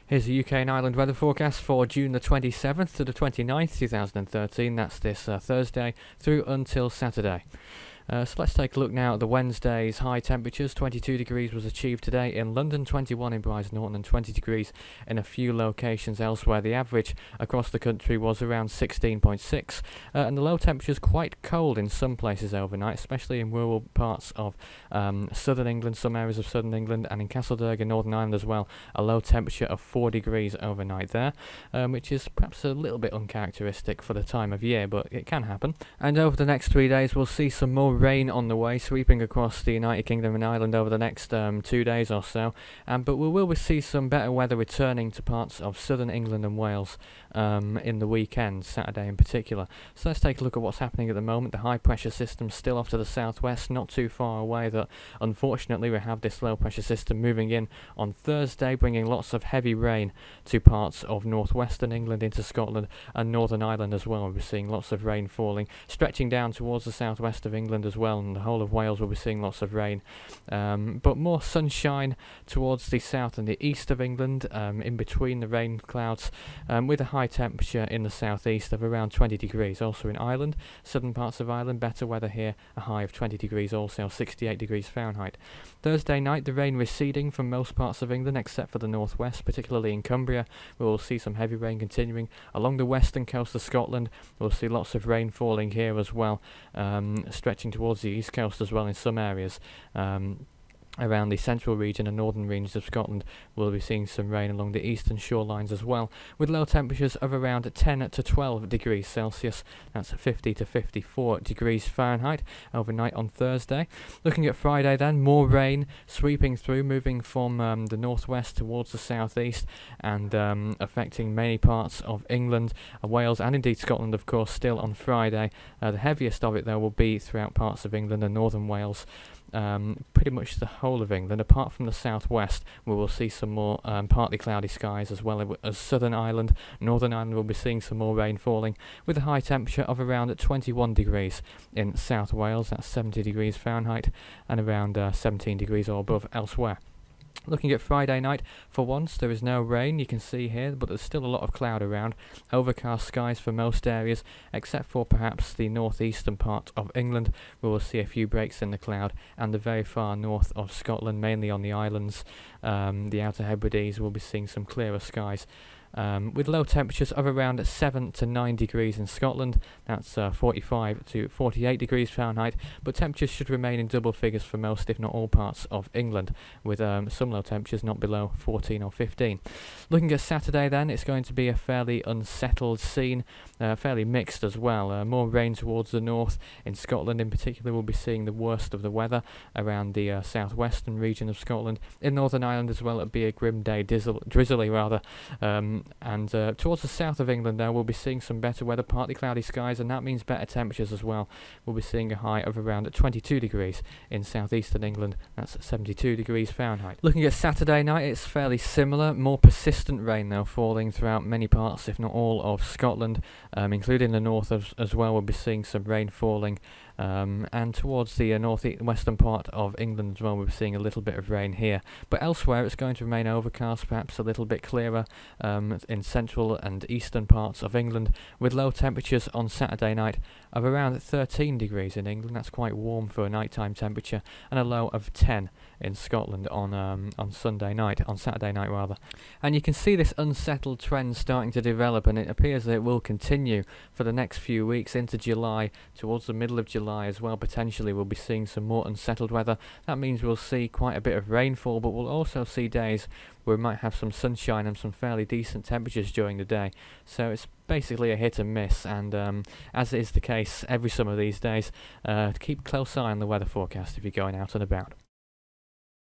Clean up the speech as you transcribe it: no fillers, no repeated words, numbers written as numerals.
Here's the UK and Ireland weather forecast for June the 27th to the 29th, 2013. That's this Thursday through until Saturday. So let's take a look now at the Wednesday's high temperatures. 22 degrees was achieved today in London, 21 in Brize Norton and 20 degrees in a few locations elsewhere. The average across the country was around 16.6 and the low temperatures quite cold in some places overnight, especially in rural parts of southern England, some areas of southern England, and in Castledurg in Northern Ireland as well. A low temperature of 4 degrees overnight there, which is perhaps a little bit uncharacteristic for the time of year, but it can happen. And over the next 3 days we'll see some more rain on the way, sweeping across the United Kingdom and Ireland over the next 2 days or so, but we will see some better weather returning to parts of southern England and Wales in the weekend, Saturday in particular. So let's take a look at what's happening at the moment. The high pressure system still off to the southwest, not too far away. That unfortunately we have this low pressure system moving in on Thursday, bringing lots of heavy rain to parts of northwestern England into Scotland and Northern Ireland as well. We're seeing lots of rain falling, stretching down towards the southwest of England as well, and the whole of Wales will be seeing lots of rain, but more sunshine towards the south and the east of England, in between the rain clouds, with a high temperature in the southeast of around 20 degrees. Also in Ireland, southern parts of Ireland, better weather here, a high of 20 degrees also, 68 degrees Fahrenheit. Thursday night, the rain receding from most parts of England except for the northwest, particularly in Cumbria. We will see some heavy rain continuing along the western coast of Scotland. We'll see lots of rain falling here as well, stretching towards the east coast as well in some areas. Around the central region and northern regions of Scotland, we'll be seeing some rain along the eastern shorelines as well, with low temperatures of around 10 to 12 degrees Celsius. That's 50 to 54 degrees Fahrenheit overnight on Thursday. Looking at Friday then, more rain sweeping through, moving from the northwest towards the southeast, and affecting many parts of England, Wales, and indeed Scotland, of course, still on Friday. The heaviest of it, though, will be throughout parts of England and northern Wales. Pretty much the whole of England, apart from the southwest, we will see some more partly cloudy skies, as well as southern Ireland. Northern Ireland will be seeing some more rain falling, with a high temperature of around 21 degrees in South Wales. That's 70 degrees Fahrenheit, and around 17 degrees or above elsewhere. Looking at Friday night, for once there is no rain, you can see here, but there's still a lot of cloud around. Overcast skies for most areas, except for perhaps the northeastern part of England. We will see a few breaks in the cloud, and the very far north of Scotland, mainly on the islands, the Outer Hebrides, will be seeing some clearer skies. With low temperatures of around 7 to 9 degrees in Scotland. That's 45 to 48 degrees Fahrenheit, but temperatures should remain in double figures for most, if not all, parts of England, with some low temperatures not below 14 or 15. Looking at Saturday then, it's going to be a fairly unsettled scene, fairly mixed as well. More rain towards the north. In Scotland in particular, we'll be seeing the worst of the weather around the southwestern region of Scotland. In Northern Ireland as well, it'll be a grim day, drizzly rather. And towards the south of England now, we'll be seeing some better weather, partly cloudy skies, and that means better temperatures as well. We'll be seeing a high of around 22 degrees in southeastern England. That's 72 degrees Fahrenheit. Looking at Saturday night, it's fairly similar. More persistent rain now falling throughout many parts, if not all, of Scotland, including the north as well. We'll be seeing some rain falling. And towards the northwestern part of England as well, we're seeing a little bit of rain here. But elsewhere, it's going to remain overcast, perhaps a little bit clearer in central and eastern parts of England, with low temperatures on Saturday night of around 13 degrees in England. That's quite warm for a nighttime temperature, and a low of 10 in Scotland on Saturday night rather. And you can see this unsettled trend starting to develop, and it appears that it will continue for the next few weeks into July, towards the middle of July as well. Potentially we'll be seeing some more unsettled weather. That means we'll see quite a bit of rainfall, but we'll also see days where we might have some sunshine and some fairly decent temperatures during the day. So it's basically a hit and miss, and as is the case every summer these days, keep a close eye on the weather forecast if you're going out and about.